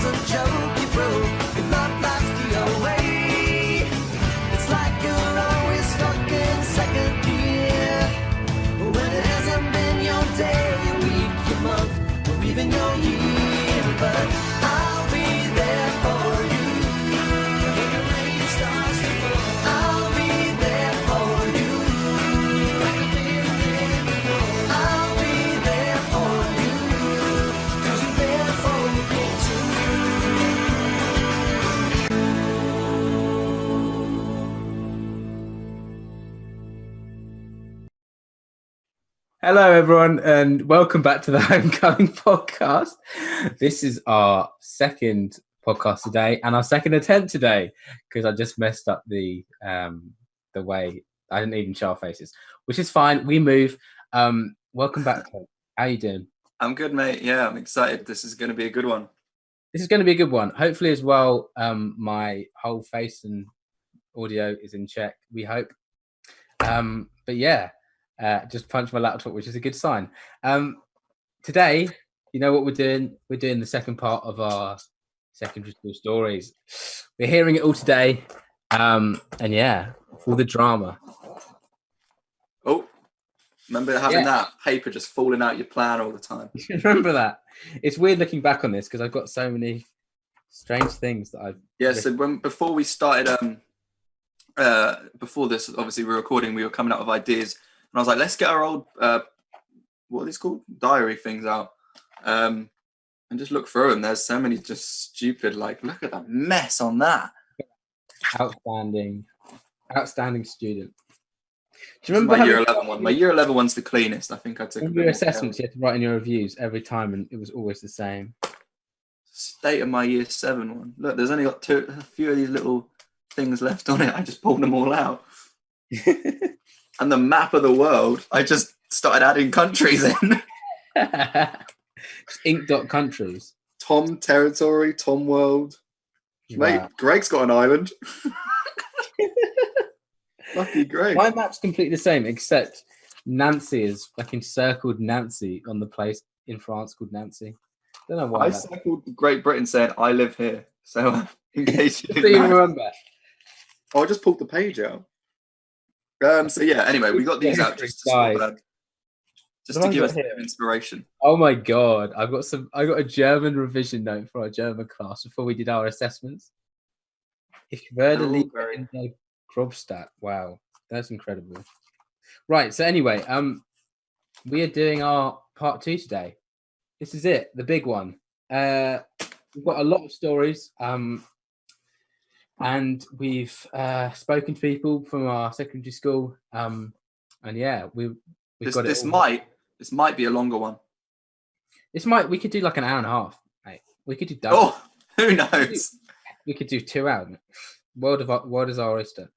a joke you broke. Your love life's the away. It's like you're always stuck in second gear. When it hasn't been your day, your week, your month, or even your year. But I'll be there for you. When the rain starts to fall, I'll be there for you. Like I've been there before. I'll be there for you. 'Cause you're there for me too. Hello, everyone, and welcome back to the Homecoming podcast. This is our second podcast today and our second attempt today because I just messed up the way I didn't even show our faces, which is fine. We move. Welcome back, Tom. How you doing? I'm good, mate. Yeah, I'm excited. This is going to be a good one. This is going to be a good one. Hopefully, as well, my whole face and audio is in check. We hope. But yeah. Just punched my laptop, which is a good sign. Today, you know what we're doing? We're doing the second part of our secondary school stories. We're hearing it all today. And yeah, all the drama. Oh, remember having that paper just falling out your plan all the time? Remember that? It's weird looking back on this because I've got so many strange things that I've... Yeah, so before we started, before this, obviously we were recording, we were coming out with ideas. And I was like, let's get our old, what are these called? Diary things out. And just look through them. There's so many just stupid, like, look at that mess on that. Outstanding student. Do you remember my year 11 one? My year 11 one's the cleanest. I think I took your assessments. You had to write in your reviews every time, and it was always the same. State of my year 7 one. Look, there's only got a few of these little things left on it. I just pulled them all out. And the map of the world, I just started adding countries in. Ink dot countries. Tom territory, Tom world. Wow. Mate, Greg's got an island. Lucky Greg. My map's completely the same, except Nancy is like encircled Nancy on the place in France called Nancy. Don't know why. I circled Great Britain saying I live here. So in case you didn't remember. Oh, I just pulled the page out. So yeah, anyway, we got these out just to give us a bit of inspiration. Oh my god, I got a German revision note for our German class before we did our assessments. Ich werde lieber in der Grobstadt. Wow, that's incredible. Right, so anyway, we are doing our part 2 today. This is it, the big one. We've got a lot of stories. And we've spoken to people from our secondary school, and yeah, we've got it. This might be a longer one. We could do like an hour and a half, mate. We could do double. Oh, who knows? We could do 2 hours. World is our oyster.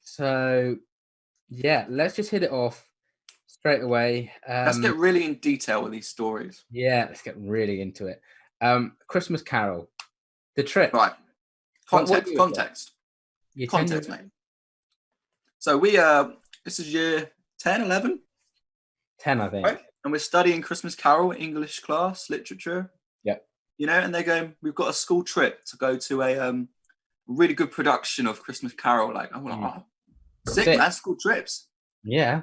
So yeah, let's just hit it off straight away. Let's get really in detail with these stories. Yeah, let's get really into it. Christmas Carol, the trip. Right. Context, mate. So we this is year 10, 11? 10, I think. Right? And we're studying Christmas Carol, English class, literature. Yep. You know, and they're going, we've got a school trip to go to a really good production of Christmas Carol. Like, I'm like, sick, man, school trips. Yeah.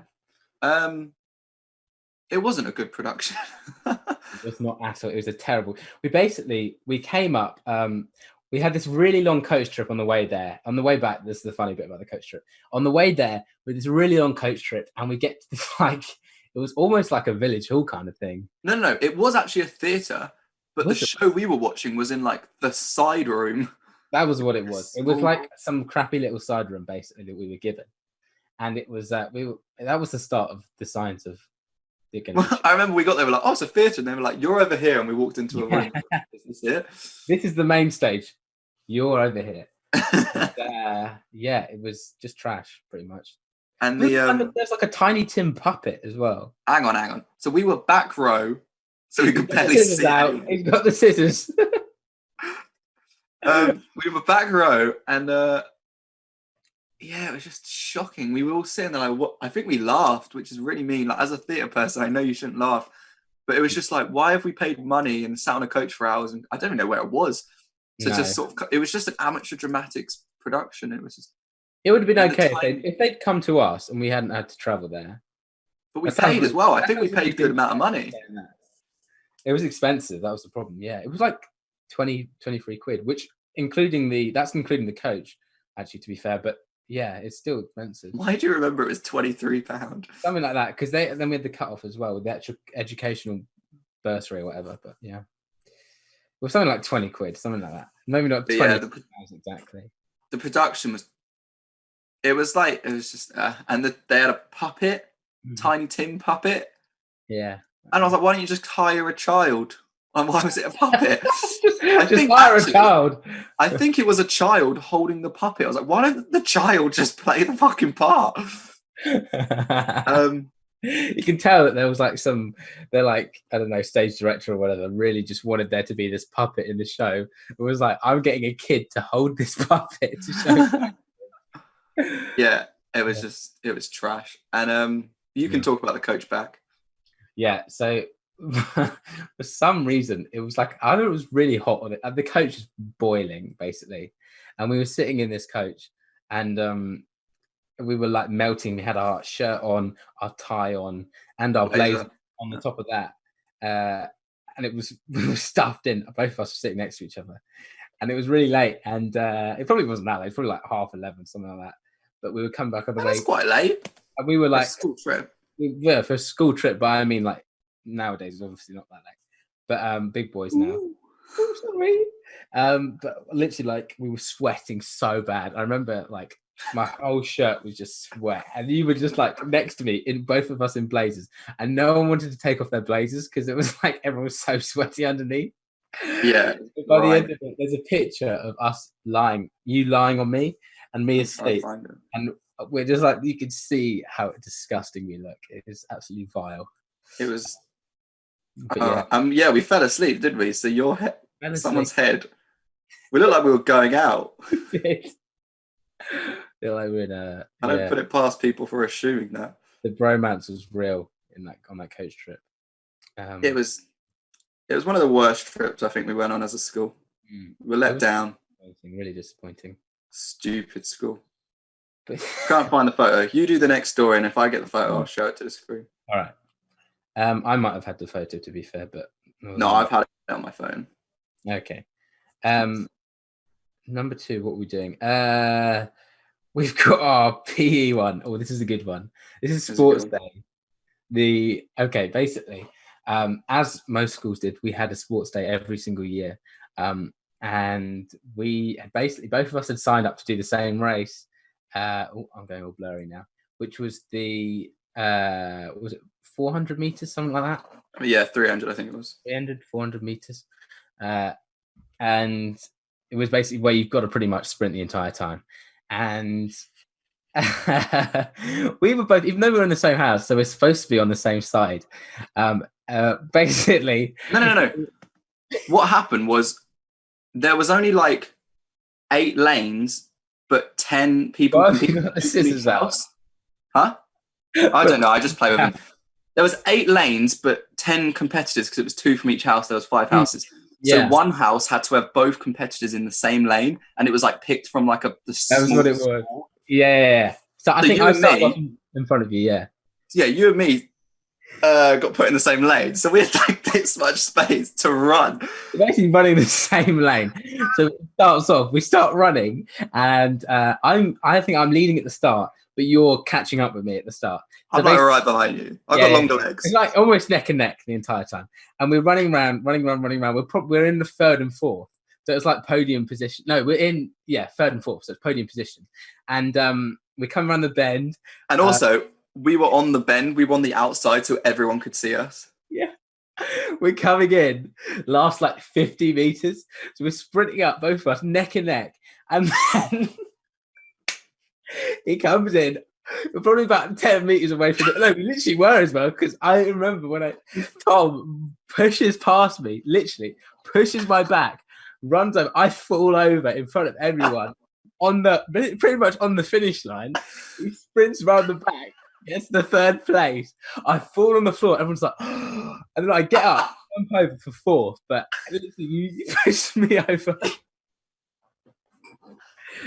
It wasn't a good production. It was not at all. It was a terrible... We came up... we had this really long coach trip on the way there. On the way back, this is the funny bit about the coach trip. On the way there, with this really long coach trip, and we get to this, like, it was almost like a village hall kind of thing. No. It was actually a theatre, but the show we were watching was in, like, the side room. That was what it was. It was like some crappy little side room, basically, that we were given. And it was that was the start of the signs of... Well, I remember we got there, we were like, oh, it's a theatre. And they were like, you're over here. And we walked into a room. Is this it? This is the main stage. You're over here. Yeah, it was just trash, pretty much. And there's like a Tiny Tim puppet as well. Hang on. So we were back row, so we could barely see anything. He's got the scissors. We were back row, and yeah, it was just shocking. We were all sitting there like, what? I think we laughed, which is really mean. Like, as a theatre person, I know you shouldn't laugh. But it was just like, why have we paid money and sat on a coach for hours? And I don't even know where it was. So No. just sort of, it was just an amateur dramatics production. It was just. It would have been And the okay time- if they'd come to us and we hadn't had to travel there. But we That sounds paid as really- well. I that think we sounds really paid a good amount of money. It was expensive. That was the problem. Yeah, it was like 23 quid, which including the coach. Actually, to be fair, but yeah, it's still expensive. Why do you remember it was £23? Something like that, because then we had the cut off as well with the actual educational bursary or whatever. But yeah, well, something like 20 quid, something like that. Maybe not 20 Yeah, exactly. the production was. It was just, and they had a puppet, Tiny Tim puppet, Yeah, and I was like, why don't you just hire a child? And why was it a puppet? just think hire actually- a child. I think it was a child holding the puppet. I was like, why don't the child just play the fucking part? You can tell that there was like they're like, I don't know, stage director or whatever, really just wanted there to be this puppet in the show. It was like, I'm getting a kid to hold this puppet to show. Yeah, it was trash. And you can talk about the coach back. Yeah, so for some reason, it was like, I don't know, it was really hot on it. The coach was boiling, basically. And we were sitting in this coach and we were like melting. We had our shirt on, our tie on, and our blazer on the top of that. And we were stuffed in. Both of us were sitting next to each other. And it was really late. And it probably wasn't that late. It's probably like 11:30, something like that. But we were coming back on the way. That's quite late. And we were like, school trip. Yeah, for a school trip. But I mean, like, nowadays, it's obviously not that late. But big boys now. Oh, sorry. But literally, like, we were sweating so bad. I remember, like, my whole shirt was just sweat, and you were just like next to me, in both of us in blazers, and no one wanted to take off their blazers because it was like everyone was so sweaty underneath. Yeah. By the end of it, there's a picture of us you lying on me, and me asleep, and we're just like, you could see how disgusting we look. It is absolutely vile. It was. But yeah. We fell asleep, didn't we? So your head, Fell someone's asleep. head. We looked like we were going out. Feel like we're in I don't put it past people for assuming that. The bromance was real on that coach trip. It was one of the worst trips I think we went on as a school. We were let down. Really disappointing. Stupid school. But Can't find the photo. You do the next story, and if I get the photo, I'll show it to the screen. all right. I might have had the photo, to be fair, but No, I've had it on my phone. okay. Number 2, what are we doing? We've got our PE one. Oh, this is a good one. This is sports day. Basically, as most schools did, we had a sports day every single year. And we had basically, both of us had signed up to do the same race. I'm going all blurry now, which was the, was it 400 meters, something like that? Yeah, 300, I think it was. 400 meters. And it was basically where you've got to pretty much sprint the entire time. And we were both, even though we were in the same house, so we're supposed to be on the same side. Basically. No. What happened was there was only like 8 lanes, but 10 people. Why have you got the scissors out? Huh? I don't know. I just play with them. There was 8 lanes, but 10 competitors because it was 2 from each house. There was 5 houses. Yeah. So one house had to have both competitors in the same lane, and it was like picked from like that was what it was. Yeah. So I think I started in front of you. Yeah. Yeah, you and me got put in the same lane, so we had like this much space to run. We're basically running the same lane. So it starts off. We start running, and I think I'm leading at the start, but you're catching up with me at the start. So I'm like right behind you. I've got longer legs. It's like almost neck and neck the entire time. And we're running around. We're in the 3rd and 4th. So it's like podium position. No, we're in, 3rd and 4th. So it's podium position. And we come around the bend. And also, we were on the bend. We were on the outside so everyone could see us. Yeah. We're coming in last like 50 meters. So we're sprinting up, both of us, neck and neck. And then he comes in. We're probably about 10 meters away from it. No, we literally were as well, because I remember when Tom pushes past me, literally pushes my back, runs over. I fall over in front of everyone pretty much on the finish line. He sprints around the back, gets the third place. I fall on the floor. Everyone's like, and then I get up, jump over for fourth. But literally, you pushed me over.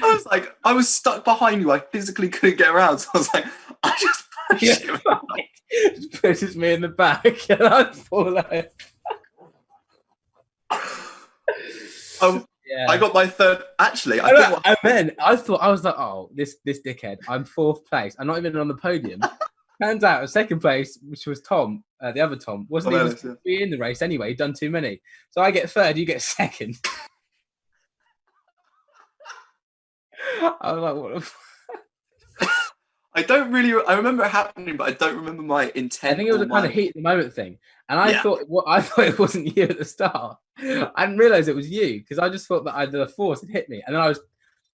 I was like, I was stuck behind you. I physically couldn't get around. So I was like, I just pushed him. Just pushes me in the back, and I fall over. Yeah. I got my third. Actually, and then I was like, oh, this dickhead. I'm fourth place. I'm not even on the podium. Turns out, second place, which was Tom, the other Tom, wasn't even supposed to be in the race anyway. He'd done too many. So I get third. You get second. I was like, what the fuck? I remember it happening, but I don't remember my intent. I think it was a kind of heat of the moment thing. And I thought it wasn't you at the start. I didn't realise it was you because I just thought that the force had hit me. And then I was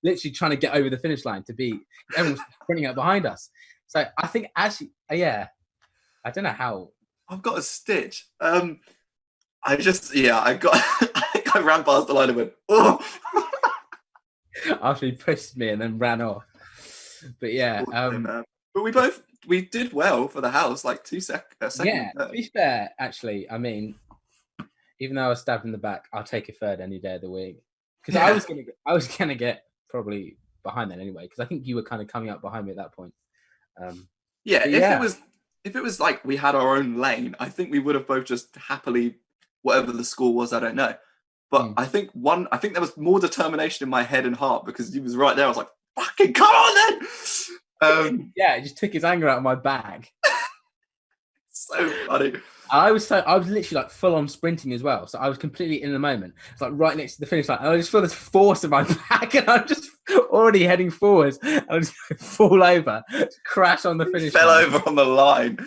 literally trying to get over the finish line to beat everyone sprinting out behind us. So I think actually, I don't know how. I've got a stitch. I ran past the line and went, oh. After he pushed me and then ran off. But yeah. But we did well for the house, like 2 seconds. Yeah, to be fair, actually, I mean, even though I was stabbed in the back, I'll take a third any day of the week. Because I was gonna get probably behind then anyway, because I think you were kind of coming up behind me at that point. If it was like we had our own lane, I think we would have both just happily, whatever the score was, I don't know. But I think there was more determination in my head and heart because he was right there. I was like, fucking come on then. Yeah, it just took his anger out of my bag. So funny. I was literally like full on sprinting as well. So I was completely in the moment. It's like right next to the finish line. And I just feel this force in my back and I'm just already heading forwards. I just fall over, crash on the finish Fell line. over on the line.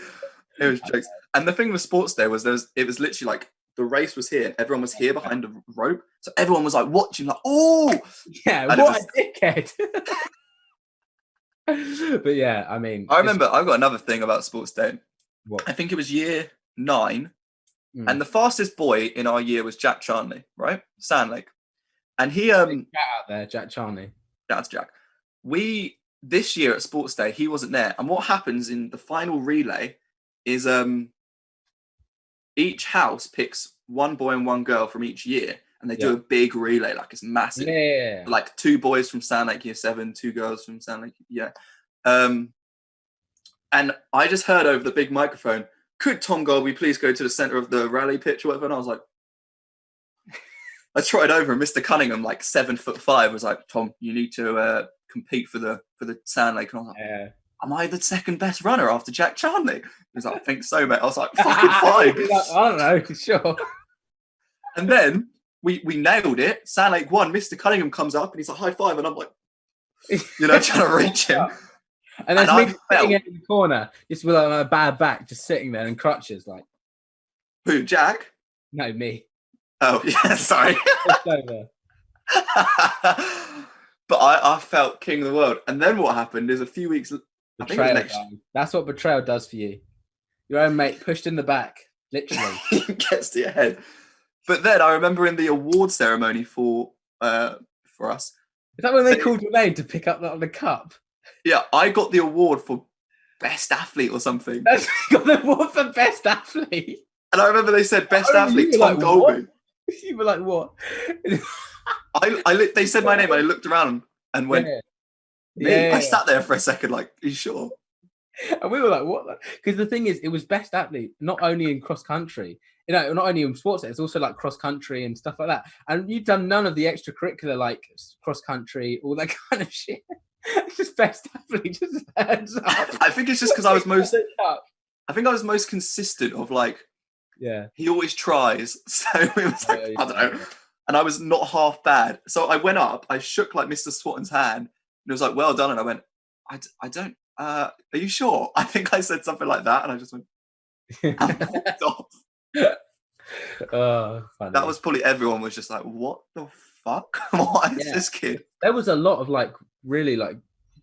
It was jokes. And the thing with sports day was it was literally like the race was here and everyone was here behind the rope. So everyone was like watching like, oh yeah, and what a dickhead. But yeah, I mean, I remember I've got another thing about sports day. What? I think it was year 9 and the fastest boy in our year was Jack Charnley, right? Sandlake. And he out there, Jack Charnley. That's Jack. This year at sports day, he wasn't there. And what happens in the final relay is each house picks one boy and one girl from each year and they do a big relay, like it's massive. Yeah. Like 2 boys from Sandlake year 7, 2 girls from Sandlake, and I just heard over the big microphone, could Tom Golby please go to the centre of the rally pitch or whatever? And I was like, I trotted over and Mr. Cunningham, like 7'5", was like, Tom, you need to compete for the Sandlake. And I was like, am I the second best runner after Jack Charnley? He was like, I think so, mate. I was like, fucking fine. Like, I don't know, sure. And then we nailed it. Sandlake won. Mr. Cunningham comes up and he's like, high five. And I'm like, trying to reach him. And there's me sitting in the corner, just with a bad back, just sitting there in crutches, like. Who, Jack? No, me. Oh, yeah, sorry. But I felt king of the world. And then what happened is a few weeks... Betrayal. That's what betrayal does for you. Your own mate pushed in the back, literally. He gets to your head. But then I remember in the award ceremony for us... Is that when they called your name to pick up the cup? Yeah, I got the award for best athlete or something. You got the award for best athlete? And I remember they said best athlete, Tom Golby. You were like, what? They said my name and I looked around and went, I sat there for a second like, are you sure? And we were like, what? Because the thing is, it was best athlete, not only in cross country, not only in sports, it's also like cross country and stuff like that. And you've done none of the extracurricular, like cross country, all that kind of shit. It's just best athlete, just hands up. I think it's just because I was most consistent of like, he always tries. So it was like, I don't know. And I was not half bad. So I went up, I shook like Mr. Swatton's hand, and it was like, well done. And I went, I don't, are you sure? I think I said something like that. And I just went, and walked off. Oh, funny. That was probably everyone was just like, what the fuck? What is this kid? There was a lot of like really like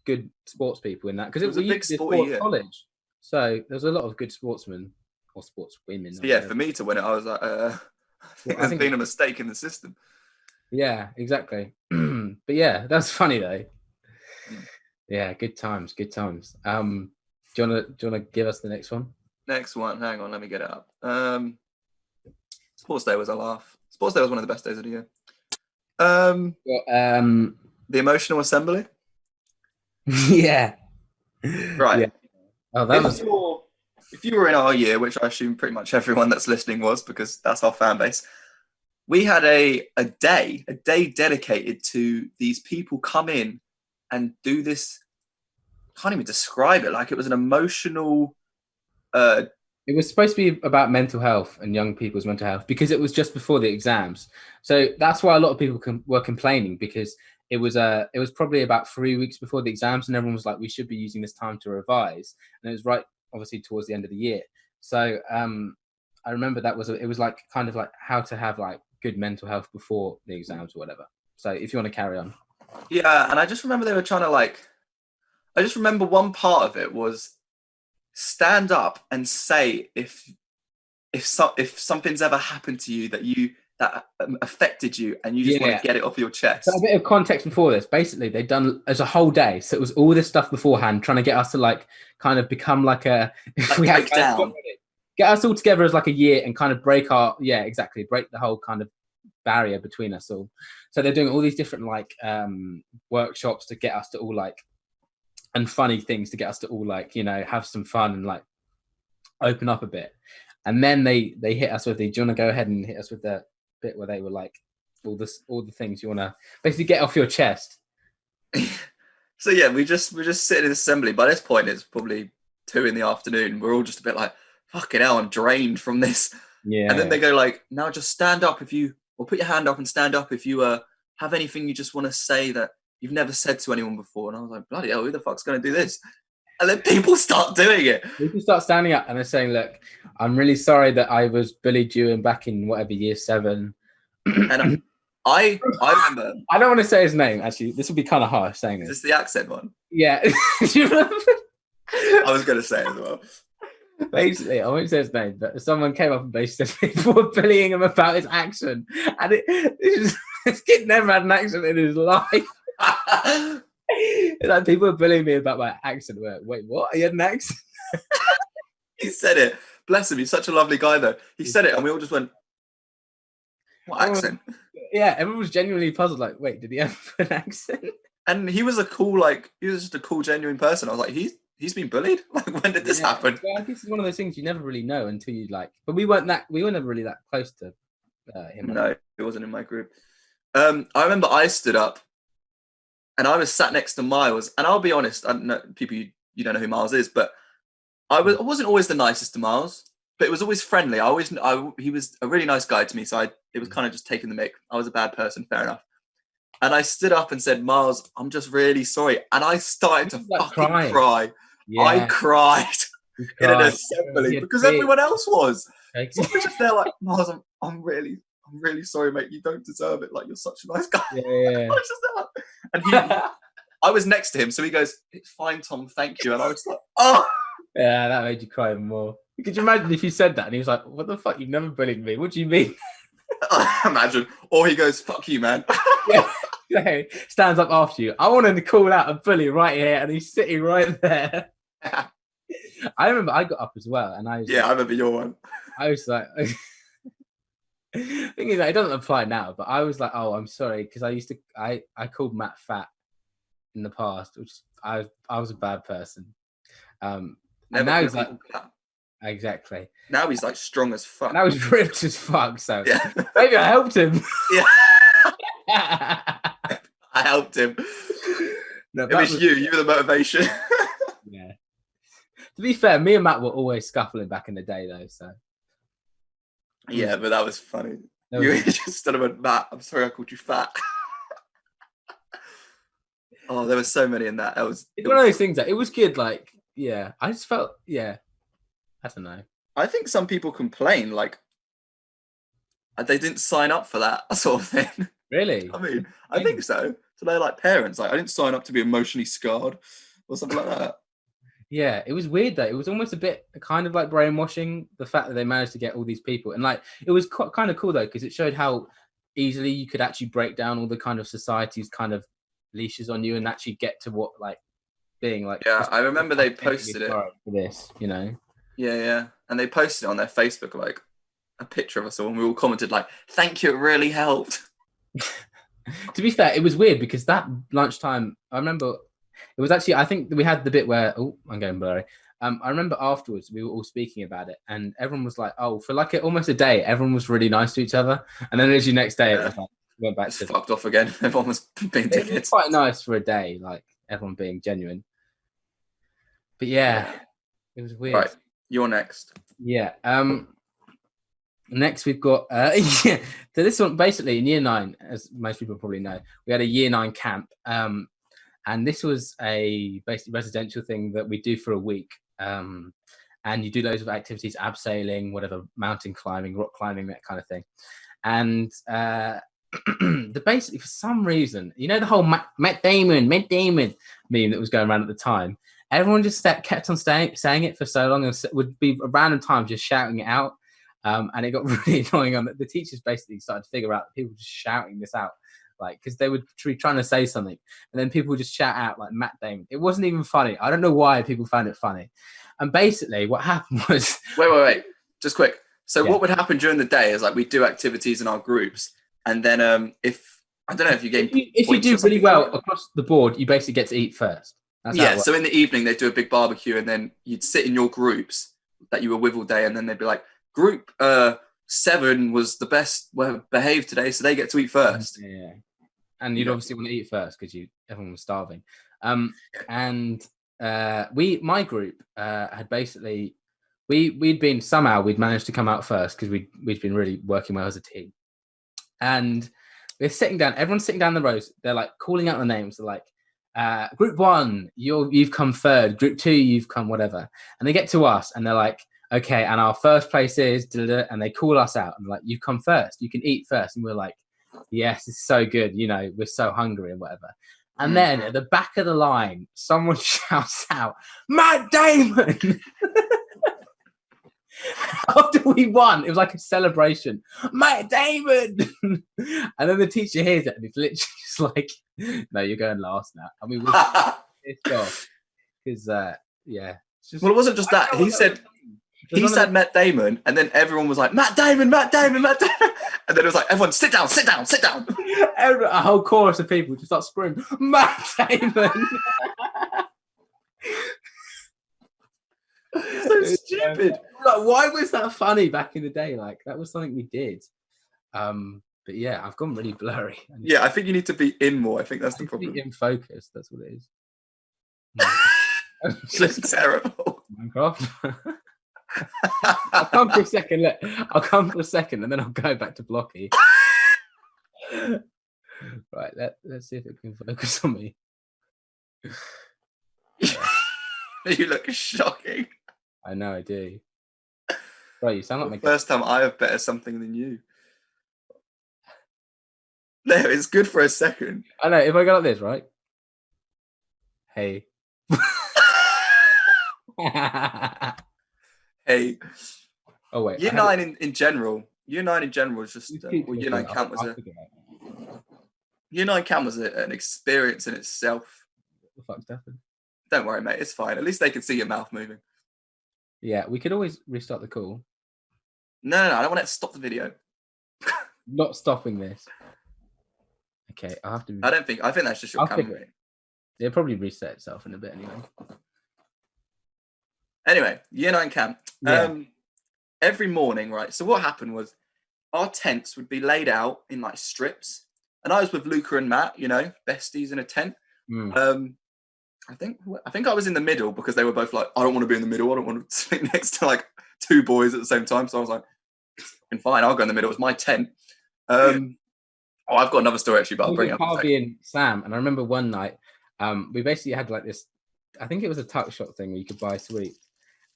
good sports people in that because it was a big sports college. So there was a lot of good sportsmen or sportswomen. So for me to win it, I was like, I think been a mistake in the system. Yeah, exactly. But yeah, that's funny though. Yeah, good times. Do you wanna give us the next one? Next one. Hang on, let me get it up. Sports Day was a laugh. Sports Day was one of the best days of the year. The emotional assembly. Yeah. Right. Yeah. Oh, that was. If you were in our year, which I assume pretty much everyone that's listening was, because that's our fan base, we had a day dedicated to these people come in and do this. I can't even describe it. Like, it was an emotional. It was supposed to be about mental health and young people's mental health because it was just before the exams. So that's why a lot of people were complaining, because it was probably about 3 weeks before the exams, and everyone was like, we should be using this time to revise. And it was right, obviously, towards the end of the year. So I remember it was like kind of like how to have like good mental health before the exams or whatever. So if you want to carry on. Yeah, and I just remember they were trying to I just remember one part of it was stand up and say if something's ever happened to you that affected you and you just want to get it off your chest. So a bit of context before this. Basically, they'd done as a whole day, so it was all this stuff beforehand, trying to get us to like kind of become like a break down, get us all together as like a year and kind of break the whole kind of barrier between us all. So they're doing all these different like workshops to get us to all like, and funny things to get us to all like, have some fun and like open up a bit. And then they hit us with do you want to go ahead and hit us with the bit where they were like all the things you want to basically get off your chest? So yeah, we're just sitting in assembly. By this point, it's probably 2 PM. We're all just a bit like, fucking hell, I'm drained from this. Yeah. And then they go like, now just stand up or put your hand up and stand up if you have anything you just want to say that you've never said to anyone before. And I was like, bloody hell, who the fuck's going to do this? And then people start doing it. People start standing up and they're saying, look, I'm really sorry that I was bullied you back in whatever year 7. And I remember. I don't want to say his name, actually. This would be kind of harsh saying this. Is this the accent one? Yeah. Do you remember? I was going to say it as well. Basically, I won't say his name, but someone came up and basically said people were bullying him about his accent. And this kid never had an accent in his life. Like, people were bullying me about my accent. Wait, what? He had an accent? He said it. Bless him. He's such a lovely guy, though. He said it, and we all just went, what accent? Yeah, everyone was genuinely puzzled. Like, wait, did he have an accent? And he was just a cool, genuine person. I was like, he's been bullied? Like, when did this happen? Well, I guess it's one of those things you never really know until you like. But we were never really that close to him. No, it wasn't in my group. I remember I stood up, and I was sat next to Miles. And I'll be honest, I don't know, people, you don't know who Miles is, but I wasn't always the nicest to Miles, but it was always friendly. He was a really nice guy to me, so it was kind of just taking the mick. I was a bad person, fair enough. And I stood up and said, Miles, I'm just really sorry. And I started to fucking cry. Yeah. I cried in an assembly because everyone else was. So I was just there like, Miles, I'm really sorry, mate. You don't deserve it. Like, you're such a nice guy. Yeah. I was just there like, and I was next to him, so he goes, it's fine, Tom, thank you. And I was like, oh. Yeah, that made you cry even more. Could you imagine if you said that and he was like, what the fuck? You've never bullied me. What do you mean? Imagine. Or he goes, fuck you, man. Yeah. Stands up after you. I wanted to call out a bully right here, and he's sitting right there. I remember I got up as well, and I was I remember your one. I was like, thing is, it doesn't apply now, but I was like, oh, I'm sorry, because I called Matt fat in the past, which I was a bad person. And now he's like, exactly. Now he's like strong as fuck. Now he's ripped as fuck. So maybe I helped him. Yeah. I helped him. No, it was you. You were the motivation. Yeah. To be fair, me and Matt were always scuffling back in the day, though. So. Yeah, but that was funny. You just stood up and went, Matt, I'm sorry I called you fat. Oh, there were so many in that. It's one of those things that it was good. Like, yeah, I just felt, I don't know. I think some people complain like they didn't sign up for that sort of thing. Really? I mean, I think so. So they're like parents. Like, I didn't sign up to be emotionally scarred or something like that. Yeah, it was weird though. It was almost a bit kind of like brainwashing, the fact that they managed to get all these people. And like, it was kind of cool though, because it showed how easily you could actually break down all the kind of society's kind of leashes on you and actually get to what like being like, Yeah, I remember they posted it. for this, you know. Yeah, and they posted it on their Facebook, like a picture of us all, and we all commented like, "Thank you, it really helped." To be fair, it was weird because that lunchtime, I remember it was actually, I think we had the bit where, oh, I'm going blurry. I remember afterwards we were all speaking about it, and everyone was like, oh, for like almost a day, everyone was really nice to each other, and then literally next day it was like went back to fucked off again. Everyone was being dickheads. It was quite nice for a day, like everyone being genuine. But yeah, it was weird. Right, you're next. Yeah. Next we've got yeah. So this one basically in year 9, as most people probably know, we had a year 9 camp. And this was a basically residential thing that we do for a week. And you do loads of activities, abseiling, whatever, mountain climbing, rock climbing, that kind of thing. And basically for some reason, you know, the whole Matt Damon meme that was going around at the time, everyone just kept on saying it for so long, and would be a random time just shouting it out. And it got really annoying on the teachers basically started to figure out that people were just shouting this out, like, because they would be trying to say something and then people would just shout out like Matt Damon. It wasn't even funny. I don't know why people found it funny. And basically what happened was... Wait. Just quick. So what would happen during the day is like we do activities in our groups, and then if, I don't know if you gain... If you do really well across the board, you basically get to eat first. That's so in the evening they'd do a big barbecue, and then you'd sit in your groups that you were with all day, and then they'd be like, Group 7 was the best behaved today, so they get to eat first. Yeah, and you'd obviously want to eat first because everyone was starving. And my group had basically we'd managed to come out first because we'd been really working well as a team. And we're sitting down, everyone's sitting down the rows. They're like calling out the names. They're like, Group 1, you've come third. Group 2, you've come whatever. And they get to us, and they're like, okay, and our first place is, and they call us out and like, you come first, you can eat first. And we're like, yes, it's so good, you know, we're so hungry and whatever. And then at the back of the line, someone shouts out, Matt Damon! After we won, it was like a celebration. Matt Damon! And then the teacher hears it and he's literally just like, no, you're going last now. And we were pissed off. Because, yeah. Well, it wasn't just that. He said Matt Damon, and then everyone was like, Matt Damon, Matt Damon, Matt Damon. And then it was like, everyone, sit down. A whole chorus of people just start screaming, Matt Damon. So stupid. Like, why was that funny back in the day? Like, that was something we did. But yeah, I've gone really blurry. Yeah, I think you need to be in more. I think that's the problem. Be in focus, that's what it is. It's terrible. Minecraft. I'll come for a second. Look, I'll come for a second, and then I'll go back to Blocky. Right, let's see if it can focus on me. You look shocking. I know, I do. Right, you sound like my first time I have better something than you. There, it's good for a second. I know. If I go like this, right? Hey. Hey. Oh wait. Year 9 in general. Year 9 in general was just. Year 9 camp was Year 9 camp was an experience in itself. What the fuck's happened? Don't worry, mate. It's fine. At least they can see your mouth moving. Yeah, we could always restart the call. No. I don't want to stop the video. Not stopping this. Okay, I have to. I think that's just your camera. It'll probably reset itself in a bit anyway. Anyway, year 9 camp. Yeah. Every morning, right? So what happened was our tents would be laid out in like strips. And I was with Luca and Matt, you know, besties in a tent. I think I was in the middle because they were both like, I don't want to be in the middle. I don't want to sleep next to like 2 boys at the same time. So I was like, fine, I'll go in the middle. It was my tent. I've got another story actually, but I'll bring it up. Harvey and Sam, and I remember one night, we basically had like this, I think it was a tuck shop thing where you could buy sweets.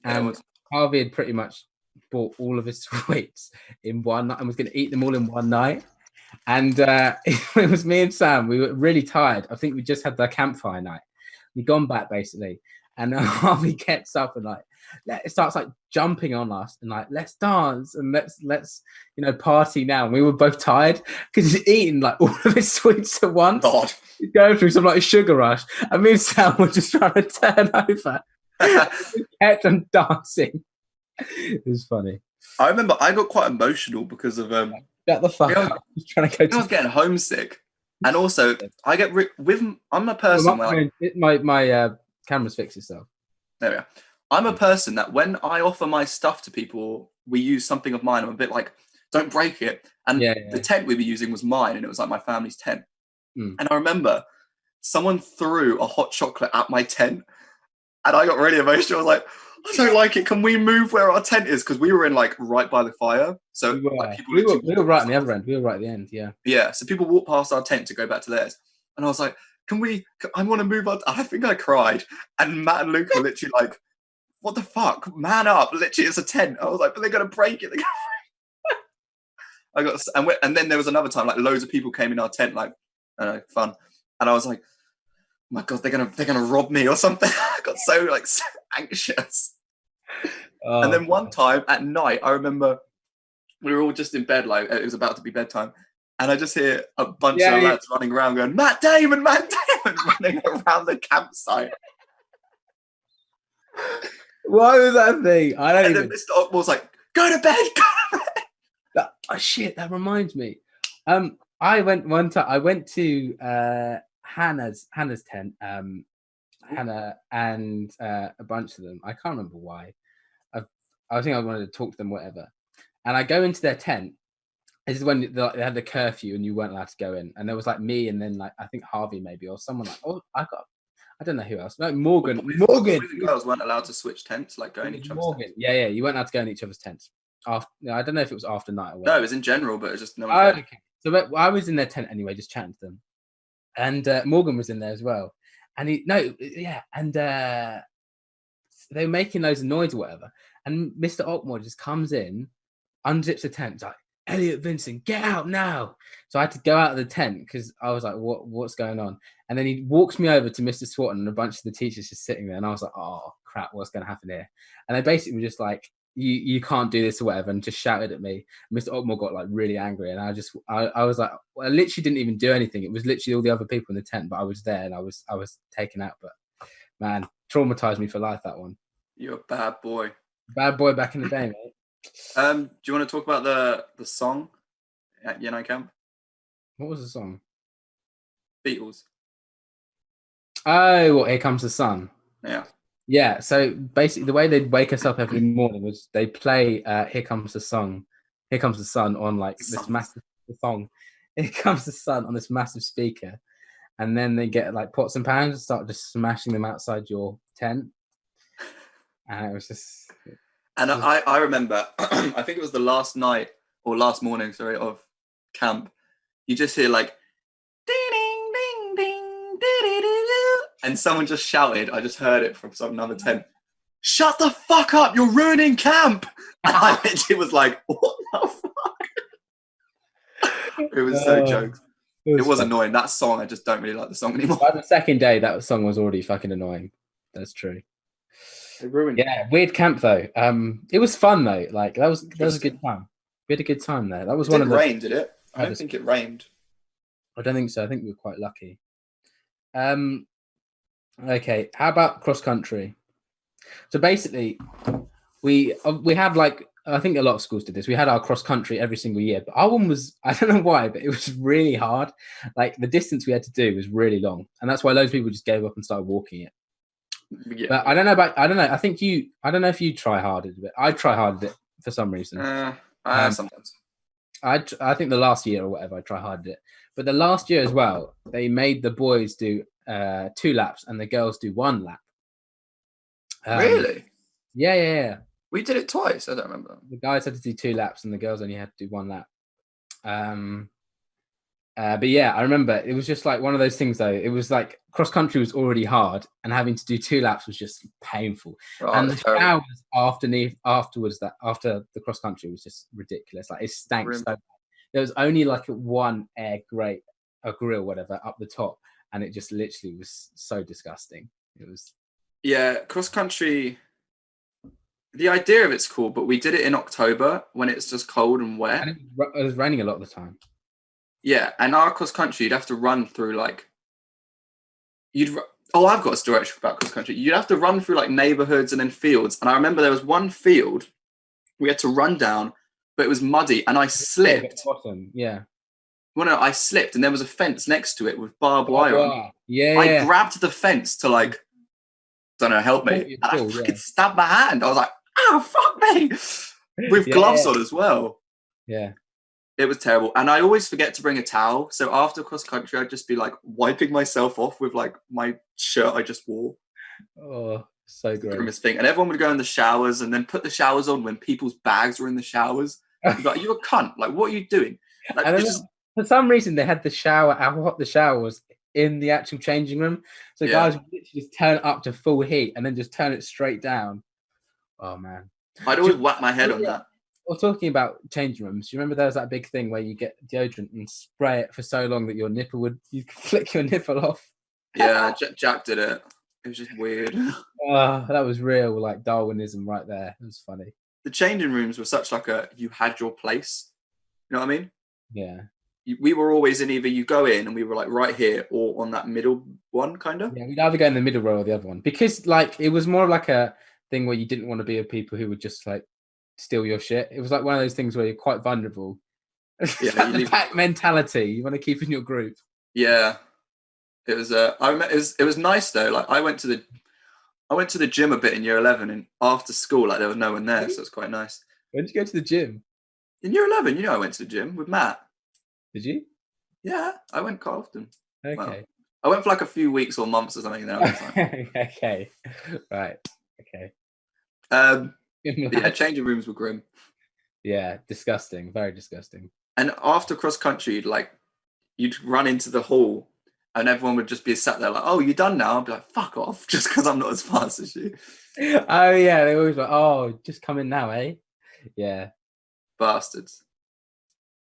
And Harvey had pretty much bought all of his sweets in one night and was going to eat them all in one night. And it was me and Sam. We were really tired. I think we just had the campfire night. We'd gone back basically. And Harvey gets up and like It starts like jumping on us and like, let's dance and let's party now. And we were both tired because he's eating like all of his sweets at once. God. He's going through some like sugar rush. And me and Sam were just trying to turn over. We kept on dancing. It was funny. I remember I got quite emotional because of Shut the fuck up. I was trying to go I was getting homesick. And also, I get I'm a person where my camera's fixed itself. there we are. I'm a person that when I offer my stuff to people, we use something of mine. I'm a bit like, don't break it. And the tent we were using was mine, and it was like my family's tent. And I remember someone threw a hot chocolate at my tent, and I got really emotional. I was like, I don't like it. Can we move where our tent is? Because we were in like right by the fire. So we were, like, people we were right on the other end. We were right at the end. Yeah. Yeah. So people walked past our tent to go back to theirs. And I was like, I want to move on. I think I cried. And Matt and Luke were literally like, what the fuck? Man up. Literally, it's a tent. I was like, but they're going to break it. And then there was another time, like loads of people came in our tent, like, I don't know, fun. And I was like, oh my God, they're gonna rob me or something. I got so anxious. And then one time at night, I remember we were all just in bed, like it was about to be bedtime, and I just hear a bunch of lads running around going, Matt Damon, running around the campsite. What was that thing? Then Mr. Ockmore was like, go to bed. Shit, that reminds me. I went to Hannah's tent. Hannah and a bunch of them. I can't remember why. I think I wanted to talk to them, whatever. And I go into their tent. This is when they had the curfew and you weren't allowed to go in. And there was like me and then like I think Harvey maybe or someone like I don't know who else. No, Morgan. The girls weren't allowed to switch tents, like go in each other's tents. Yeah, you weren't allowed to go in each other's tents. I don't know if it was after night or whatever. No, it was in general, but it was just no one cared. Okay. So I was in their tent anyway, just chatting to them. And Morgan was in there as well. And they were making loads of noise or whatever. And Mr. Ockmore just comes in, unzips the tent, like, Elliot Vincent, get out now. So I had to go out of the tent because I was like, what's going on? And then he walks me over to Mr. Swatton and a bunch of the teachers just sitting there. And I was like, oh, crap, what's going to happen here? And they basically were just like, you can't do this or whatever, and just shouted at me. Mr. Ockmore got like really angry, and I was like, I literally didn't even do anything. It was literally all the other people in the tent, but I was there and I was taken out. But man, traumatized me for life, that one. You're a bad boy. Bad boy back in the day, mate. Do you want to talk about the song at Yenai Camp? What was the song? Beatles. Oh, well, Here Comes the Sun. Yeah. Yeah, so basically the way they'd wake us up every morning was they play Here Comes the Sun on like this massive song. Here Comes the Sun on this massive speaker. And then they get like pots and pans and start just smashing them outside your tent. And it was just... And I remember, I think it was the last night or last morning, of camp. You just hear like, ding, ding, ding, ding, ding, ding, and someone just shouted, I just heard it from another tent, shut the fuck up, you're ruining camp. And I literally was like, what the fuck? It was so jokes. It was annoying. That song, I just don't really like the song anymore. By the second day, that song was already fucking annoying. That's true. It ruined it. Yeah, weird camp though. It was fun though. Like that was a good time. We had a good time there. That was one of the... Did it rain, did it? I don't think it rained. I don't think so. I think we were quite lucky. Okay, how about cross country? So basically, we had like, I think a lot of schools did this. We had our cross country every single year, but our one was, I don't know why, but it was really hard. Like the distance we had to do was really long, and that's why loads of people just gave up and started walking it. Yeah. But I don't know. I don't know if you try hard at it. I try hard at it for some reason. Sometimes. I think the last year or whatever, I try hard at it. But the last year as well, they made the boys do 2 laps and the girls do 1 lap. Really? Yeah. We did it twice. I don't remember. The guys had to do 2 laps and the girls only had to do 1 lap. But yeah, I remember it was just like one of those things though. It was like cross country was already hard and having to do 2 laps was just painful. Oh, and the showers after the cross country was just ridiculous. Like it stank so bad. There was only like one grill, whatever, up the top, and it just literally was so disgusting. It was... Yeah, cross country. the idea of it's cool, but we did it in October when it's just cold and wet. And it was raining a lot of the time. Yeah, and our cross country, you'd have to run through like I've got a story actually about cross country. You'd have to run through like neighborhoods and then fields. And I remember there was one field we had to run down, but it was muddy, and I slipped. Bottom. Yeah. Well, no, I slipped, and there was a fence next to it with barbed wire on. Yeah. I grabbed the fence to like, don't know, help me. And I fucking stabbed my hand. I was like, "Oh, fuck me!" With gloves on as well. Yeah. It was terrible. And I always forget to bring a towel. So after cross country, I'd just be like wiping myself off with like my shirt I just wore. Oh, so great. Grimace thing. And everyone would go in the showers and then put the showers on when people's bags were in the showers. Like, you're a cunt. Like, what are you doing? Like, for some reason, they had how hot the shower was in the actual changing room. So guys would literally just turn it up to full heat and then just turn it straight down. Oh, man. I'd always whack my head on that. Well, talking about changing rooms, do you remember there was that big thing where you get deodorant and spray it for so long that you could flick your nipple off? Yeah, Jack did it. It was just weird. That was real, like Darwinism right there. It was funny. The changing rooms were such like you had your place. You know what I mean? Yeah. We were always in either you go in and we were like right here or on that middle one, kind of. Yeah, we'd either go in the middle row or the other one, because like it was more like a thing where you didn't want to be with people who would just like steal your shit. It was like one of those things where you're quite vulnerable. Yeah, the pack mentality. You want to keep in your group. Yeah, it was. It was nice though. Like I went to the gym a bit in year 11, and after school, like there was no one there, so it's quite nice. When did you go to the gym? In year 11, you know, I went to the gym with Matt. Did you? Yeah, I went quite often. Okay. Well, I went for like a few weeks or months or something. Okay. Right. Okay. Yeah, changing rooms were grim. Yeah, disgusting. Very disgusting. And after cross country, you'd run into the hall, and everyone would just be sat there like, "Oh, you done now?" I'd be like, "Fuck off," just because I'm not as fast as you. Oh yeah, they always like, "Oh, just come in now, eh?" Yeah. Bastards.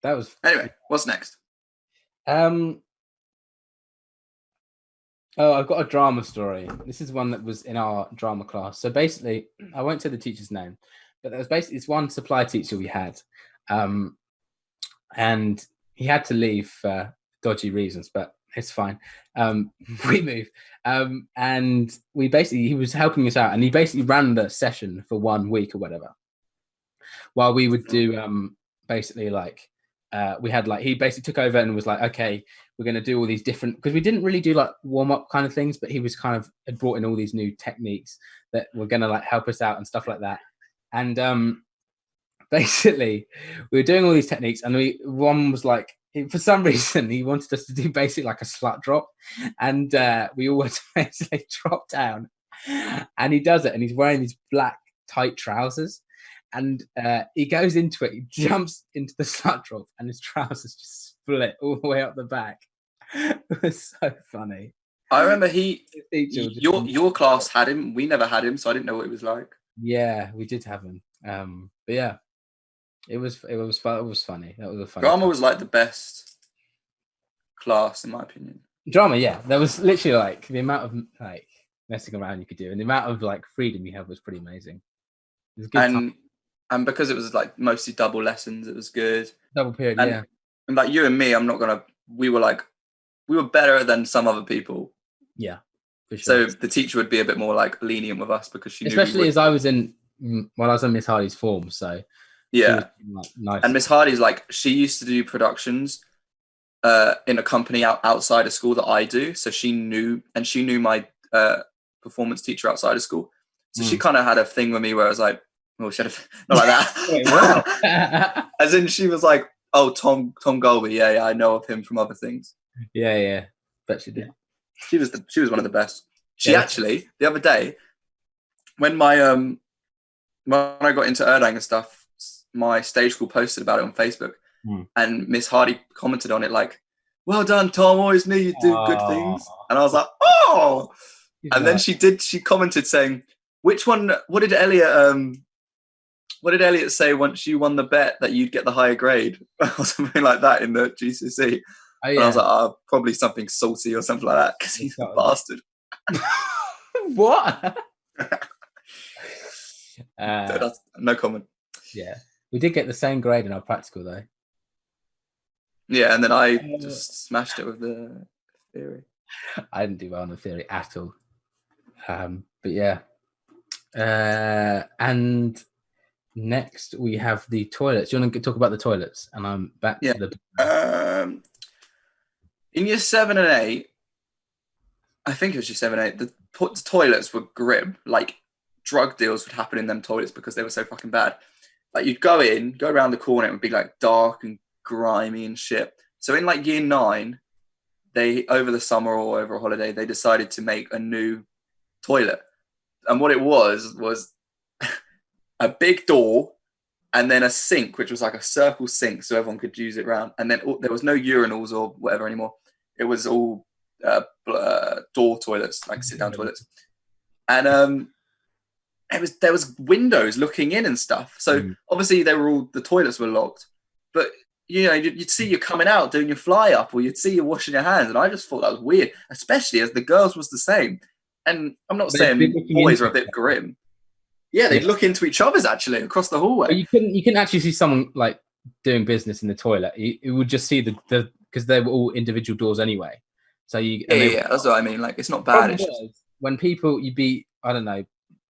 That was anyway. What's next? Oh, I've got a drama story. This is one that was in our drama class. So basically, I won't say the teacher's name, but there was basically this one supply teacher we had, and he had to leave for dodgy reasons, but it's fine. We moved, and he was helping us out, and he basically ran the session for 1 week or whatever, while we would do basically like. We had like he basically took over and was like, okay, we're going to do all these different, because we didn't really do like warm-up kind of things, but he was had brought in all these new techniques that were going to like help us out and stuff like that. And basically we were doing all these techniques, and one was like, for some reason he wanted us to do basically like a slut drop, and we all had to basically drop down, and he does it, and he's wearing these black tight trousers. And he goes into it, he jumps into the slut drop, and his trousers just split all the way up the back. It was so funny. I remember your class had him. We never had him, so I didn't know what it was like. Yeah, we did have him. But yeah, it was fun. It was funny. That was a funny. Drama was like the best class, in my opinion. Drama, yeah. There was literally like the amount of like messing around you could do, and the amount of like freedom you have was pretty amazing. It was a good time. And because it was like mostly double lessons, it was good. Double period, yeah. And like you and me, we were better than some other people. Yeah, for sure. So the teacher would be a bit more like lenient with us because she knew. Especially as I was in Miss Hardy's form, so. Yeah. Like, nice. And Miss Hardy's like, she used to do productions in a company outside of school that I do. So she knew my performance teacher outside of school. So she kind of had a thing with me where I was like, oh, not like that. Wow. As in, she was like, "Oh, Tom Golby, yeah, I know of him from other things." Yeah, bet she did. She was one of the best. She actually the other day, when I got into Erdang and stuff, my stage school posted about it on Facebook, and Miss Hardy commented on it like, "Well done, Tom. Always knew you'd do good things." And I was like, "Oh!" And then she commented saying, "Which one? What did Elliot say once you won the bet that you'd get the higher grade?" Or something like that in the GCSE. Oh, yeah. And I was like, probably something salty or something like that, because he's a bastard. What? That's no comment. Yeah, we did get the same grade in our practical though. Yeah, and then I just smashed it with the theory. I didn't do well on the theory at all. But yeah. And next we have the toilets. Do you want to talk about the toilets? And I'm back to the. In year 7 and 8, I think it was year 7 and 8. The toilets were grim. Like drug deals would happen in them toilets because they were so fucking bad. Like you'd go around the corner, it would be like dark and grimy and shit. So in like year 9, they over the summer or over a holiday, they decided to make a new toilet. And what it was a big door and then a sink, which was like a circle sink so everyone could use it around. And then there was no urinals or whatever anymore. It was all door toilets, like sit-down toilets. And there was windows looking in and stuff. So obviously the toilets were locked. But you know, you'd see you coming out doing your fly up, or you'd see you washing your hands. And I just thought that was weird, especially as the girls was the same. And I'm not saying boys are a bit grim. Yeah, they'd look into each other's actually across the hallway. You couldn't actually see someone like doing business in the toilet. You would just see the because they were all individual doors anyway. So that's what I mean. Like it's not bad. It's just when people you'd be, I don't know,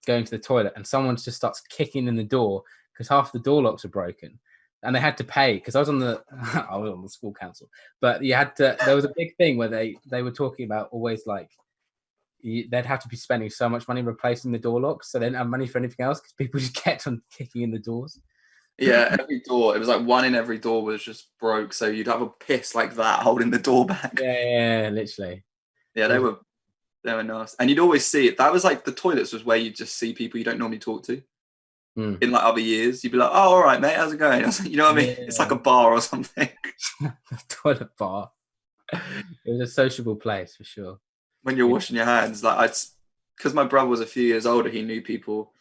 going to the toilet and someone just starts kicking in the door because half the door locks are broken. And they had to pay because I was on the school council, but you had to. There was a big thing where they were talking about always like they'd have to be spending so much money replacing the door locks, so they didn't have money for anything else because people just kept on kicking in the doors. Yeah, every door. It was like one in every door was just broke, so you'd have a piss like that holding the door back. Yeah, literally. Yeah, they were nice, and you'd always see it. That was like the toilets was where you just see people you don't normally talk to. In like other years, you'd be like, "Oh, all right, mate, how's it going?" You know what I mean? Yeah. It's like a bar or something. Toilet bar. It was a sociable place for sure. When you're washing your hands, like because my brother was a few years older, he knew people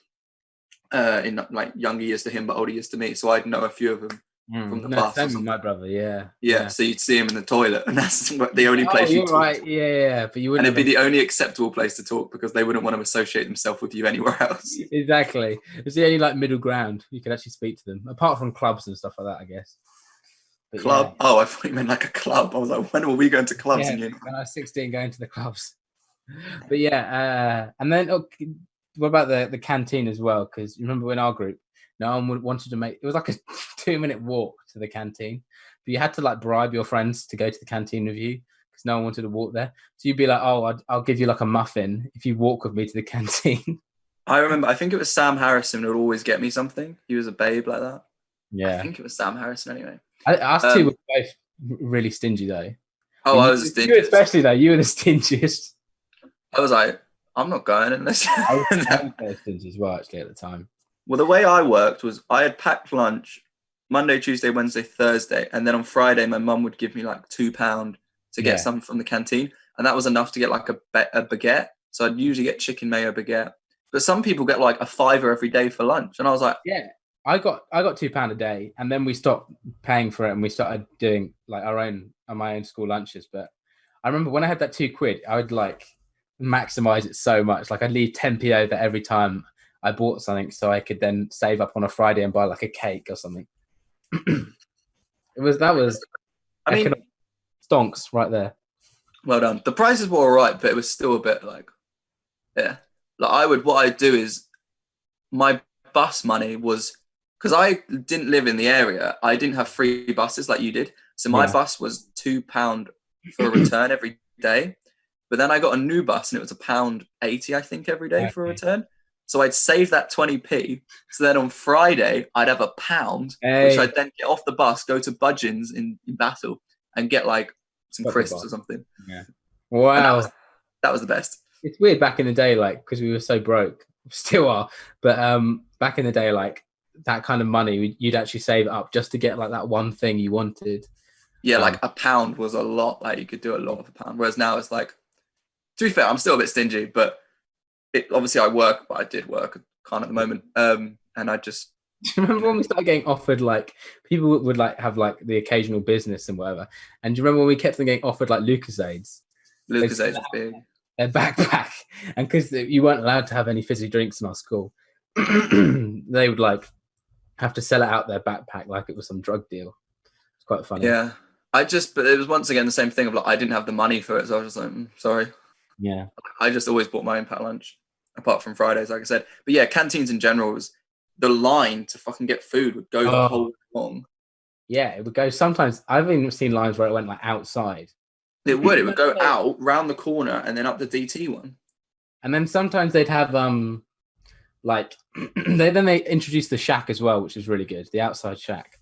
in like younger years to him, but older years to me. So I'd know a few of them from the bus. Same with my brother, yeah. Yeah. So you'd see him in the toilet, and that's the only place you'd talk. Right, yeah. But you wouldn't. And it'd be the only acceptable place to talk because they wouldn't want to associate themselves with you anywhere else. Exactly. It's the only like middle ground you could actually speak to them, apart from clubs and stuff like that, I guess. But, club? Yeah. Oh, I thought you meant like a club. I was like, when were we going to clubs? Yeah, when I was 16, going to the clubs. But yeah, and then what about the canteen as well? Because you remember in our group, no one wanted to make. It was like a 2-minute walk to the canteen, but you had to like bribe your friends to go to the canteen with you because no one wanted to walk there. So you'd be like, "Oh, I'll give you like a muffin if you walk with me to the canteen." I remember. I think it was Sam Harrison who would always get me something. He was a babe like that. Yeah, I think it was Sam Harrison anyway. Us two were both really stingy though. Oh, I was a stingy. You especially though. You were the stingiest. I was like, I'm not going unless. I was stingy as well actually at the time. Well, the way I worked was I had packed lunch Monday, Tuesday, Wednesday, Thursday, and then on Friday my mum would give me like £2 to get something from the canteen, and that was enough to get like a baguette. So I'd usually get chicken mayo baguette, but some people get like a £5 every day for lunch, and I was like, yeah, I got £2 a day, and then we stopped paying for it, and we started doing like my own school lunches. But I remember when I had that £2, I would like maximize it so much. Like I'd leave 10p over every time I bought something, so I could then save up on a Friday and buy like a cake or something. That was stonks right there. Well done. The prices were all right, but it was still a bit like, yeah. Like what I'd do is my bus money was, because I didn't live in the area, I didn't have free buses like you did. So my bus was £2 for a return every day. But then I got a new bus and it was £1.80, I think, every day for a return. So I'd save that 20p. So then on Friday, I'd have £1, which I'd then get off the bus, go to Budgeons in Battle and get like some crisps or something. Yeah. Wow. That was the best. It's weird back in the day, like, because we were so broke, still are. But back in the day, like, that kind of money, you'd actually save it up just to get like that one thing you wanted. Yeah, like £1 was a lot. Like you could do a lot of £1. Whereas now it's like, to be fair, I'm still a bit stingy, but obviously I work, but I did work kind of at the moment. And I just. Do you remember when we started getting offered, like, people would like have like the occasional business and whatever? And do you remember when we kept on getting offered like Lucasades? Lucasades was big. Their backpack, and because you weren't allowed to have any fizzy drinks in our school, they would like have to sell it out their backpack like it was some drug deal. It's quite funny. Yeah. But it was once again the same thing of like, I didn't have the money for it. So I was just like, sorry. Yeah. I just always bought my own packed lunch, apart from Fridays, like I said. But yeah, canteens in general was the line to fucking get food would go the whole long. Yeah, it would go sometimes. I've even seen lines where it went like outside. It would go out round the corner and then up the DT one. And then sometimes they'd have like they introduced the shack as well, which is really good. The outside shack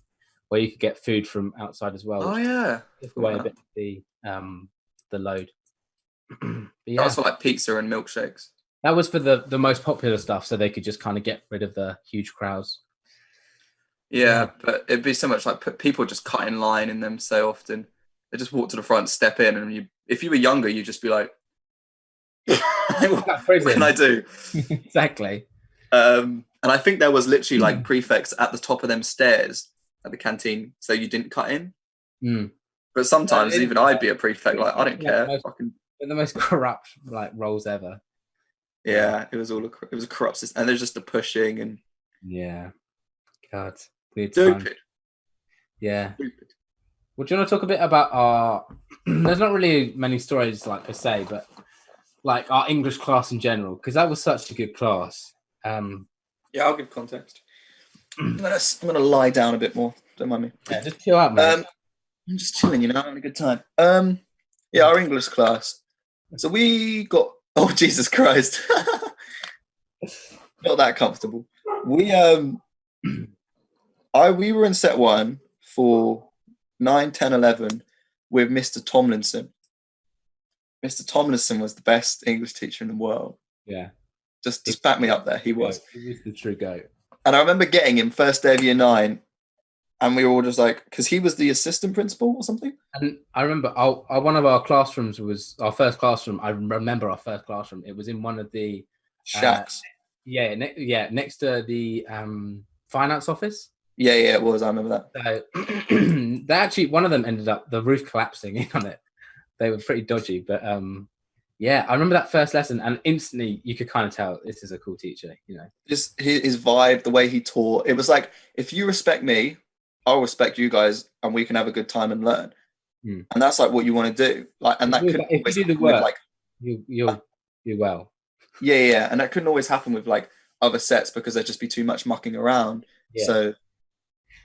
where you could get food from outside as well. Oh yeah, took away a bit of the load. Yeah. That was for like pizza and milkshakes. That was for the most popular stuff, so they could just kind of get rid of the huge crowds. Yeah, but it'd be so much like people just cut in line in them so often. They just walk to the front, step in, and if you were younger, you'd just be like, what can I do? Exactly. And I think there was literally like prefects at the top of them stairs at the canteen, so you didn't cut in. But sometimes even I'd be a prefect, like I don't care. The most corrupt like roles ever. Yeah, it was a corrupt system, and there's just the pushing and God, weird. Stupid. Yeah. Stupid. Well, do you want to talk a bit about our? There's not really many stories like per se, but like our English class in general, because that was such a good class. Yeah, I'll give context. I'm gonna lie down a bit more. Don't mind me. Yeah, just chill out, man. I'm just chilling, I'm having a good time. Yeah, our English class. So we got. Oh Jesus Christ! Not that comfortable. We were in set 1 for 9, 10, 11 with Mr. Tomlinson. Mr. Tomlinson was the best English teacher in the world. Yeah. Just back me up there. He was. He was the true goat. And I remember getting him first day of year 9, and we were all just like, because he was the assistant principal or something. And I remember one of our classrooms was our first classroom. I remember our first classroom. It was in one of the shacks. Next to the finance office. Yeah, it was. I remember that. So they actually, one of them ended up the roof collapsing in on it. They were pretty dodgy, but yeah, I remember that first lesson, and instantly you could kind of tell this is a cool teacher. Just his vibe, the way he taught. It was like, if you respect me, I'll respect you guys, and we can have a good time and learn. And that's like what you want to do. Like, and that could if you do the work, like you'll do well. Yeah, and that couldn't always happen with like other sets because there'd just be too much mucking around. Yeah. So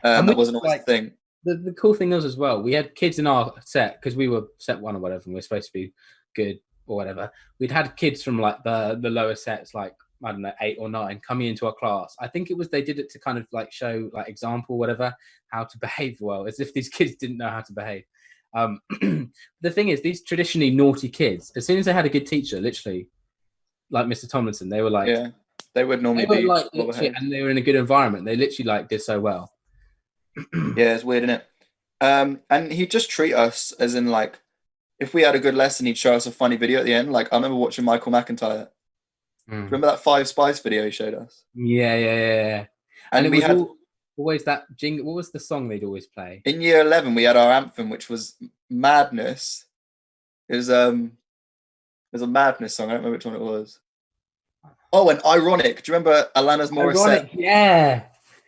that wasn't always the thing. The cool thing was as well, we had kids in our set because we were set 1 or whatever, and we were supposed to be good or whatever. We'd had kids from like the lower sets, like I don't know, 8 or 9, coming into our class. I think it was they did it to kind of like show like example, whatever, how to behave well, as if these kids didn't know how to behave. The thing is, these traditionally naughty kids, as soon as they had a good teacher, literally, like Mr. Tomlinson, they were like, they would normally be like, and they were in a good environment. They literally like did so well. Yeah, it's weird, isn't it? And he'd just treat us as in like, if we had a good lesson, he'd show us a funny video at the end. Like I remember watching Michael McIntyre. Remember that 5 Spice video he showed us? Yeah. And we had always that jingle. What was the song they'd always play? In year 11, we had our anthem, which was Madness. It was a Madness song. I don't remember which one it was. Oh, and Ironic. Do you remember Alanis Morissette? Ironic, yeah.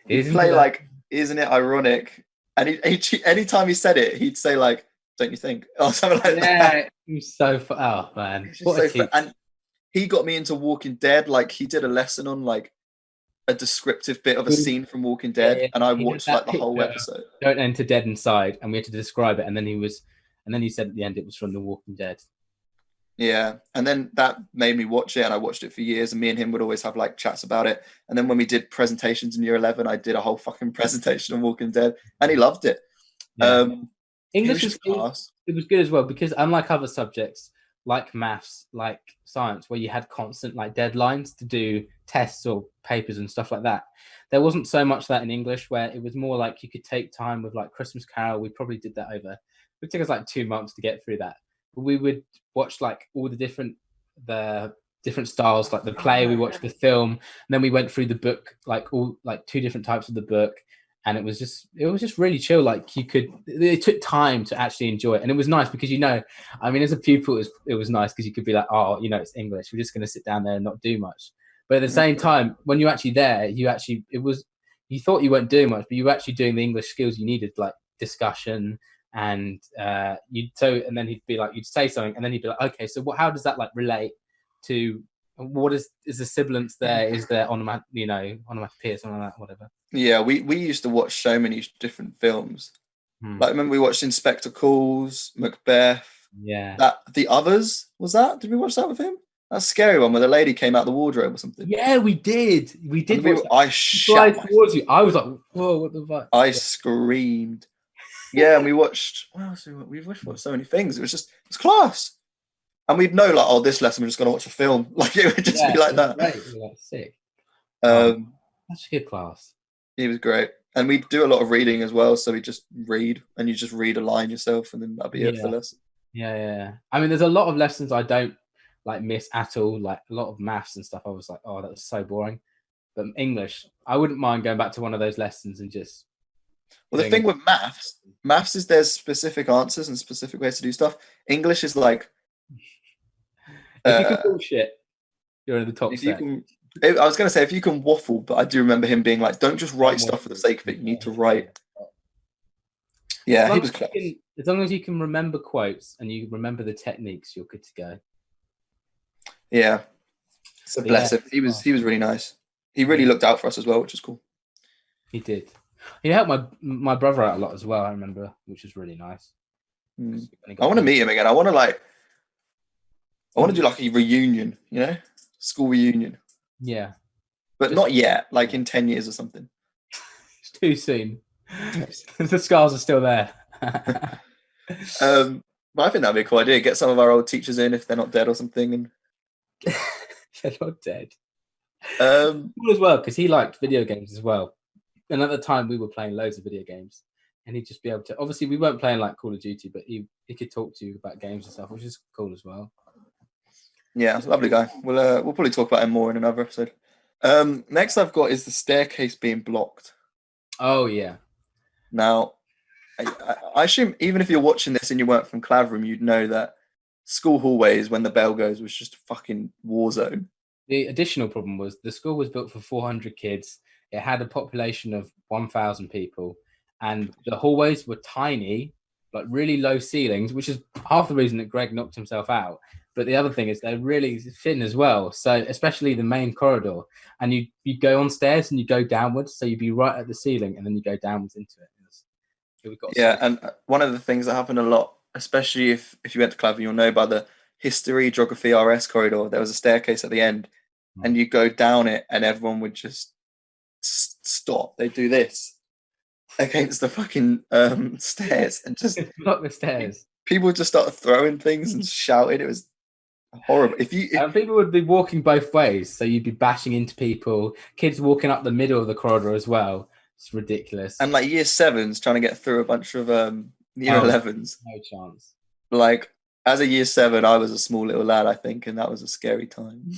He'd play like, isn't it ironic? And he anytime he said it, he'd say like, don't you think? Or something like that. Yeah, he's so oh man. And he got me into Walking Dead. Like he did a lesson on like a descriptive bit of a scene from Walking Dead, and I watched like the whole episode. Don't enter dead inside, and we had to describe it. And then he said at the end it was from The Walking Dead. Yeah, and then that made me watch it, and I watched it for years. And me and him would always have like chats about it. And then when we did presentations in year 11, I did a whole fucking presentation on Walking Dead, and he loved it. Yeah. English was it was good as well because unlike other subjects like maths, like science, where you had constant like deadlines to do tests or papers and stuff like that, there wasn't so much that in English, where it was more like you could take time with like Christmas Carol. We probably did that over. It took us like 2 months to get through that. But we would watch like all the different styles, like the play. We watched the film, and then we went through the book, like all like 2 different types of the book. And it was just really chill. Like it took time to actually enjoy it. And it was nice because, I mean, as a pupil, it was nice because you could be like, oh, it's English. We're just going to sit down there and not do much. But at the same time, when you're actually there, you thought you weren't doing much, but you were actually doing the English skills you needed, like discussion, and and then you'd say something, and then he'd be like, okay, so how does that like relate to what is the sibilance there? Is there onomatopoeia, something like that, whatever. Yeah, we used to watch so many different films. Like, remember we watched Inspector Calls, Macbeth. Yeah. The Others, was that? Did we watch that with him? That's a scary one where the lady came out the wardrobe or something. Yeah, we did. I shot towards you. I was like, whoa, what the fuck? I screamed. Yeah, and we watched. What else? We've watched so many things. It's class. And we'd know, like, oh, this lesson we're just going to watch a film. Like, it would just be like that. Great. Like, sick. That's a good class. He was great. And we do a lot of reading as well. So we just read, and you just read a line yourself, and then that'll be it for the lesson. Yeah. I mean, there's a lot of lessons I don't like miss at all. Like a lot of maths and stuff. I was like, oh, that was so boring. But English, I wouldn't mind going back to one of those lessons and just. Well, the thing with maths is there's specific answers and specific ways to do stuff. English is like. If you can bullshit, you're in the top set. I was going to say, if you can waffle, but I do remember him being like, don't just write stuff for the sake of it. You need to write. Yeah, he was close. As long as you can remember quotes and you remember the techniques, you're good to go. Yeah. So bless him. He was really nice. He really looked out for us as well, which was cool. He did. He helped my brother out a lot as well, I remember, which was really nice. I want to meet him again. I want to do like a reunion, school reunion. Yeah. But not yet, like in 10 years or something. It's too soon. The scars are still there. But I think that'd be a cool idea. Get some of our old teachers in if they're not dead or something. And they're not dead. Cool as well, because he liked video games as well. And at the time, we were playing loads of video games. And he'd just be able to... Obviously, we weren't playing like Call of Duty, but he could talk to you about games and stuff, which is cool as well. Yeah, lovely guy. We'll probably talk about him more in another episode. Next I've got is the staircase being blocked. Oh, yeah. Now, I assume even if you're watching this and you weren't from Clavering, you'd know that school hallways, when the bell goes, was just a fucking war zone. The additional problem was the school was built for 400 kids. It had a population of 1,000 people. And the hallways were tiny, like really low ceilings, which is half the reason that Greg knocked himself out. But the other thing is they're really thin as well. So especially the main corridor. And you go on stairs and you go downwards. So you'd be right at the ceiling and then you go downwards into it. And one of the things that happened a lot, especially if you went to Clavering, you'll know by the history, geography, RS corridor, there was a staircase at the end. And you go down it and everyone would just stop. They'd do this against the fucking stairs and just block the stairs. People would just start throwing things and shouting. It was horrible. If people would be walking both ways, so you'd be bashing into people. Kids walking up the middle of the corridor as well. It's ridiculous. And like year 7s trying to get through a bunch of year 11s. No chance. Like as a year 7, I was a small little lad, I think, and that was a scary time.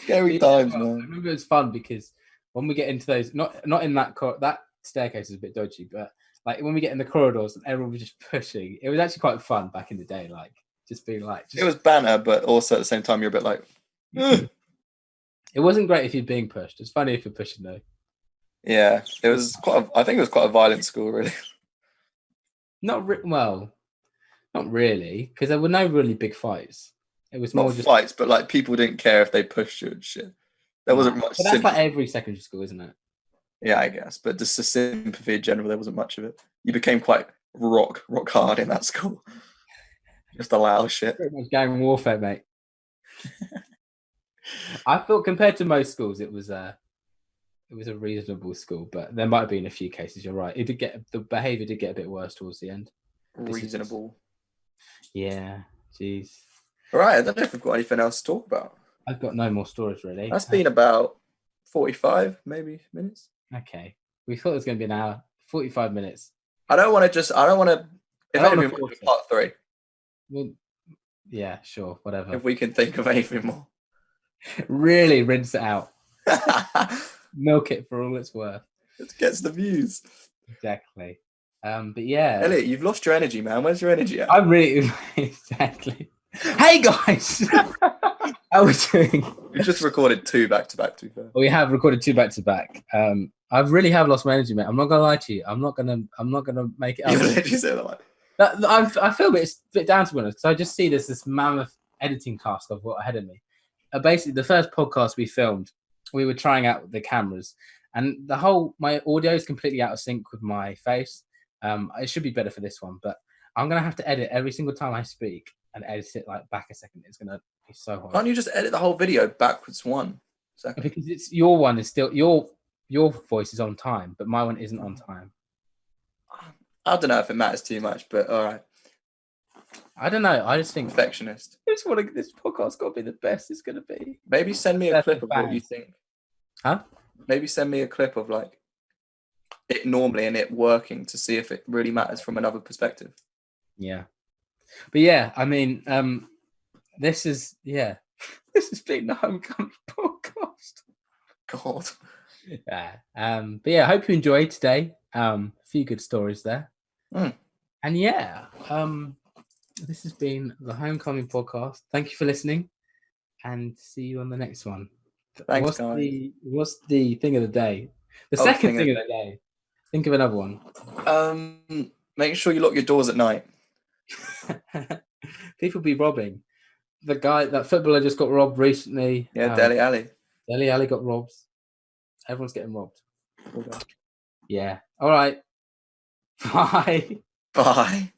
Scary times, man. I remember it was fun because when we get into those, not in that that staircase is a bit dodgy, but like when we get in the corridors and everyone was just pushing, it was actually quite fun back in the day. Like just being like, it was banter, but also at the same time you're a bit like. Ugh. It wasn't great if you're being pushed. It's funny if you're pushing though. Yeah, it was I think it was quite a violent school, really. Not really, because there were no really big fights. It was more just fights, but like people didn't care if they pushed you and shit. There wasn't much. But that's like every secondary school, isn't it? Yeah, I guess. But just the sympathy in general, there wasn't much of it. You became quite rock hard in that school. Just allow shit. Pretty much gang warfare, mate. I thought compared to most schools, it was a reasonable school, but there might have been a few cases. You're right. The behaviour did get a bit worse towards the end. Reasonable. Yeah. Jeez. All right. I don't know if we've got anything else to talk about. I've got no more stories really. That's been about 45 maybe minutes. Okay. We thought it was going to be an hour. 45 minutes. I don't want to. If anything, we'll do part 3. Well, yeah, sure, whatever. If we can think of anything more. Really rinse it out. Milk it for all it's worth. It gets the views. Exactly. But yeah. Elliot, you've lost your energy, man. Where's your energy at? I'm really exactly. Hey guys. How are we doing? We just recorded 2 back to back. To be fair, We have recorded 2 back to back. I really have lost my energy, mate. I'm not gonna lie to you. I'm not gonna make it you up. literally said that. Like, I feel it's a bit down to be honest, because I just see this mammoth editing task I've got ahead of me. Basically, the first podcast we filmed, we were trying out the cameras, and my audio is completely out of sync with my face. It should be better for this one, but I'm gonna have to edit every single time I speak and edit it like back a second. It's gonna be so hard. can't you just edit the whole video backwards 1 second? Because it's your one is still your voice is on time, but my one isn't on time. I don't know if it matters too much, but all right. I don't know. I just think Perfectionist. this podcast got to be the best it's gonna be. Maybe send me a That's clip the of what you fans. think. Huh? Maybe send me a clip of like it normally and it working to see if it really matters from another perspective. Yeah. But yeah, I mean, this has been the Homecoming podcast. God. Yeah. But yeah, I hope you enjoyed today. A few good stories there. And yeah, this has been the Homecoming podcast. Thank you for listening, and see you on the next one. Thanks, guys. What's the thing of the day? The second thing of the day. Think of another one. Make sure you lock your doors at night. People be robbing. That footballer just got robbed recently. Yeah, Dele Alli. Dele Alli got robbed. Everyone's getting robbed. Yeah. All right. Bye. Bye.